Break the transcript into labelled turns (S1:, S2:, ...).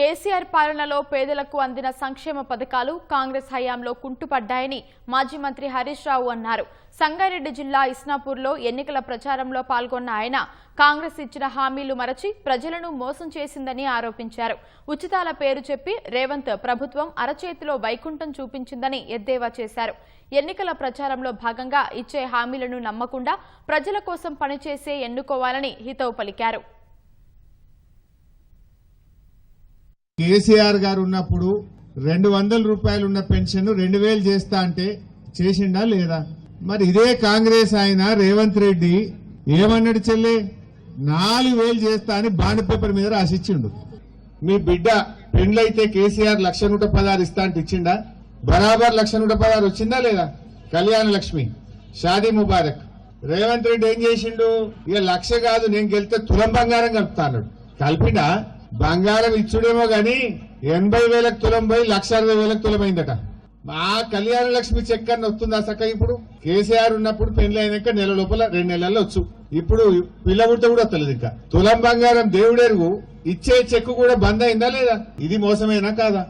S1: కేసీఆర్ పాలనలో పేదలకు అందిన సంక్షేమ పథకాలు కాంగ్రెస్ హయాంలో కుంటుపడ్డాయని మాజీ మంత్రి హరీష్ రావు అన్నారు. సంగారెడ్డి జిల్లా ఇస్నాపూర్లో ఎన్నికల ప్రచారంలో పాల్గొన్న ఆయన కాంగ్రెస్ ఇచ్చిన హామీలు మరచి ప్రజలను మోసం చేసిందని ఆరోపించారు. ఉచితాల పేరు చెప్పి రేవంత్ ప్రభుత్వం అరచేతిలో వైకుంఠం చూపించిందని ఎద్దేవా చేశారు. ఎన్నికల ప్రచారంలో భాగంగా ఇచ్చే హామీలను నమ్మకుండా ప్రజల కోసం పనిచేసే ఎన్నుకోవాలని హితవు పలికారు.
S2: కేసీఆర్ గారు ఉన్నప్పుడు 200 రూపాయలు ఉన్న పెన్షన్ 2000 చేస్తా అంటే చేసిండా లేదా? మరి ఇదే కాంగ్రెస్ ఆయన రేవంత్ రెడ్డి ఏమన్నాడు? చెల్లె 4000 చేస్తా అని బాండ్ పేపర్ మీద రాసిచ్చిండు. మీ బిడ్డ పెండ్లైతే కేసీఆర్ 1,116 ఇస్తా అంటే ఇచ్చిండా? బరాబర్ 1,116 వచ్చిందా లేదా? కళ్యాణ లక్ష్మి, షాదీ ముబారక్. రేవంత్ రెడ్డి ఏం చేసిండు? ఇక 1,00,000 కాదు, నేను గెలితే తులం బంగారం కలుపుతా అన్నాడు. కలిపినా బంగారం ఇచ్చుడేమో గాని 80,000కు తులం పోయి 1,60,000కు తులమైందట. ఆ కళ్యాణ లక్ష్మి చెక్ అన్న వస్తుందా సక్క? ఇప్పుడు కేసీఆర్ ఉన్నప్పుడు పెళ్లి అయినాక నెల లోపల 2 నెలల్లో వచ్చు. ఇప్పుడు పిల్ల పుట్ట కూడా వస్తలేదు. ఇంకా తులం బంగారం దేవుడెరుగు, ఇచ్చే చెక్కు కూడా బంద్ అయిందా లేదా? ఇది మోసమేనా కాదా?